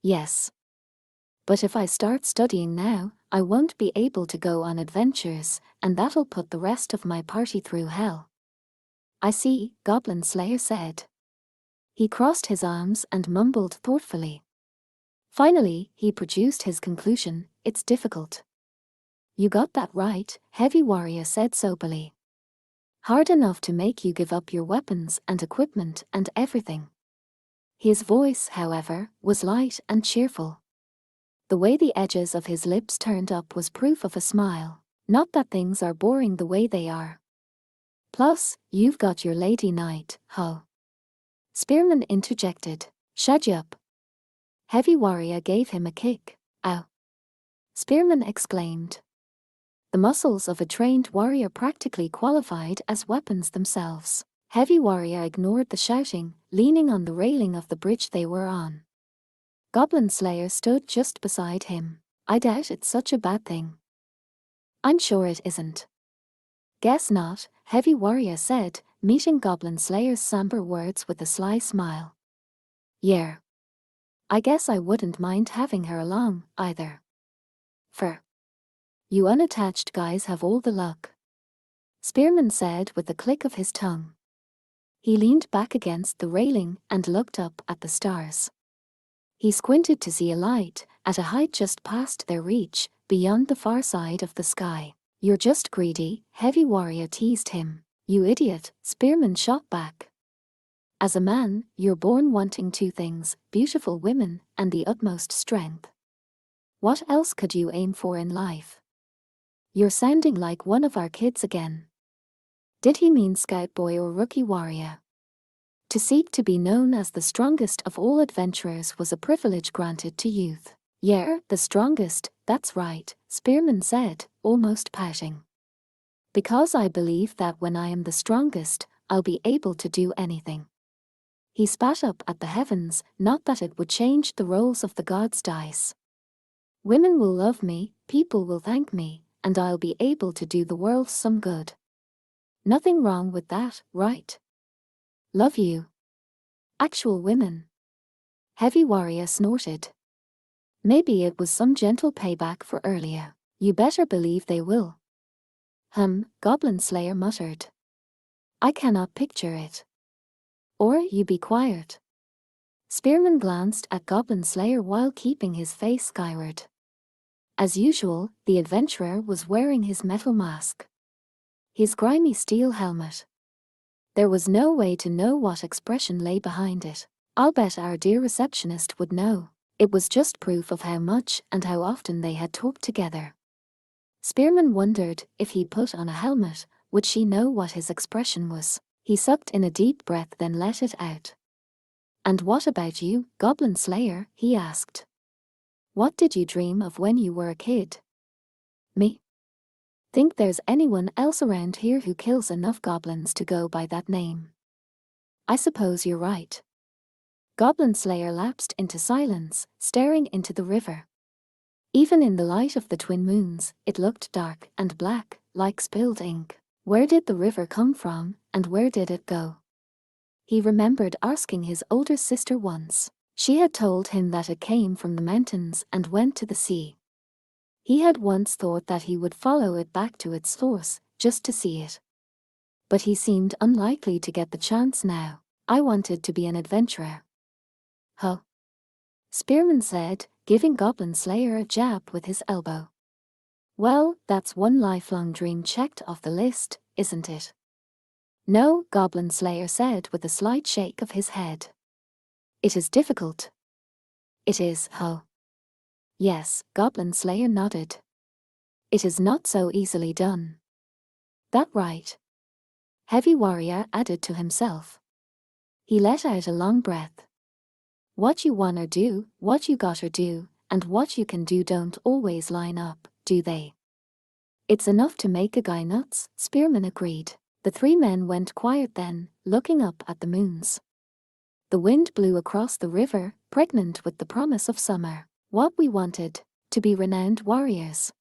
"Yes. But if I start studying now, I won't be able to go on adventures, and that'll put the rest of my party through hell." "I see," Goblin Slayer said. He crossed his arms and mumbled thoughtfully. Finally, he produced his conclusion, "It's difficult." "You got that right," Heavy Warrior said soberly. "Hard enough to make you give up your weapons and equipment and everything." His voice, however, was light and cheerful. The way the edges of his lips turned up was proof of a smile. "Not that things are boring the way they are. Plus, you've got your lady knight, huh?" Spearman interjected. "Shut up." Heavy Warrior gave him a kick. "Ow." Spearman exclaimed. The muscles of a trained warrior practically qualified as weapons themselves. Heavy Warrior ignored the shouting, leaning on the railing of the bridge they were on. Goblin Slayer stood just beside him. "I doubt it's such a bad thing." "I'm sure it isn't." "Guess not," Heavy Warrior said, meeting Goblin Slayer's somber words with a sly smile. "Yeah. I guess I wouldn't mind having her along, either. For you unattached guys have all the luck," Spearman said with a click of his tongue. He leaned back against the railing and looked up at the stars. He squinted to see a light, at a height just past their reach, beyond the far side of the sky. "You're just greedy," Heavy Warrior teased him. "You idiot," Spearman shot back. "As a man, you're born wanting two things, beautiful women and the utmost strength. What else could you aim for in life?" "You're sounding like one of our kids again." Did he mean Scout Boy or Rookie Warrior? To seek to be known as the strongest of all adventurers was a privilege granted to youth. "Yeah, the strongest, that's right," Spearman said, almost pouting. "Because I believe that when I am the strongest, I'll be able to do anything." He spat up at the heavens, not that it would change the rolls of the gods' dice. "Women will love me, people will thank me, and I'll be able to do the world some good. Nothing wrong with that, right?" "Love you? Actual women?" Heavy Warrior snorted. "Maybe it was some gentle payback for earlier." "You better believe they will." Goblin Slayer muttered. "I cannot picture it." "Or you be quiet." Spearman glanced at Goblin Slayer while keeping his face skyward. As usual, the adventurer was wearing his metal mask. His grimy steel helmet. There was no way to know what expression lay behind it. "I'll bet our dear receptionist would know." It was just proof of how much and how often they had talked together. Spearman wondered, if he put on a helmet, would she know what his expression was? He sucked in a deep breath, then let it out. And what about you, Goblin Slayer? He asked. What did you dream of when you were a kid? Me? Think there's anyone else around here who kills enough goblins to go by that name? I suppose you're right. Goblin Slayer lapsed into silence, staring into the river. Even in the light of the twin moons, it looked dark and black, like spilled ink. Where did the river come from, and where did it go? He remembered asking his older sister once. She had told him that it came from the mountains and went to the sea. He had once thought that he would follow it back to its source, just to see it. But he seemed unlikely to get the chance now. I wanted to be an adventurer. Huh? Spearman said, giving Goblin Slayer a jab with his elbow. Well, that's one lifelong dream checked off the list, isn't it? No, Goblin Slayer said with a slight shake of his head. It is difficult. It is, huh? Yes, Goblin Slayer nodded. It is not so easily done. That right. Heavy Warrior added to himself. He let out a long breath. What you wanna do, what you gotta do, and what you can do don't always line up, do they? It's enough to make a guy nuts, Spearman agreed. The three men went quiet then, looking up at the moons. The wind blew across the river, pregnant with the promise of summer. What we wanted, to be renowned warriors.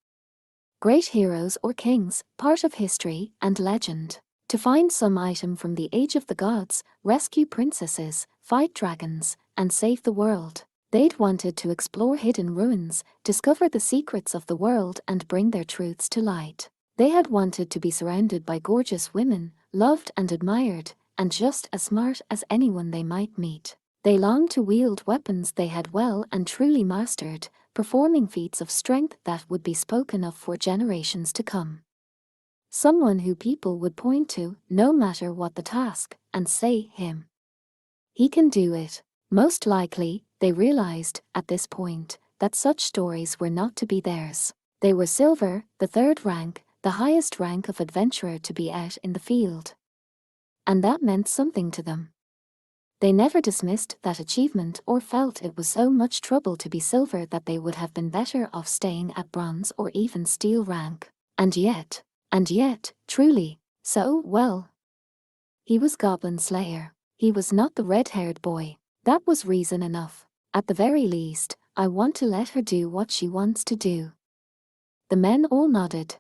Great heroes or kings, part of history and legend. To find some item from the age of the gods, rescue princesses, fight dragons, and save the world. They'd wanted to explore hidden ruins, discover the secrets of the world and bring their truths to light. They had wanted to be surrounded by gorgeous women, loved and admired, and just as smart as anyone they might meet. They longed to wield weapons they had well and truly mastered, performing feats of strength that would be spoken of for generations to come. Someone who people would point to, no matter what the task, and say, him. He can do it. Most likely, they realized, at this point, that such stories were not to be theirs. They were silver, the third rank, the highest rank of adventurer to be out in the field. And that meant something to them. They never dismissed that achievement or felt it was so much trouble to be silver that they would have been better off staying at bronze or even steel rank. And yet, truly, so, well. He was Goblin Slayer. He was not the red-haired boy. That was reason enough. At the very least, I want to let her do what she wants to do. The men all nodded.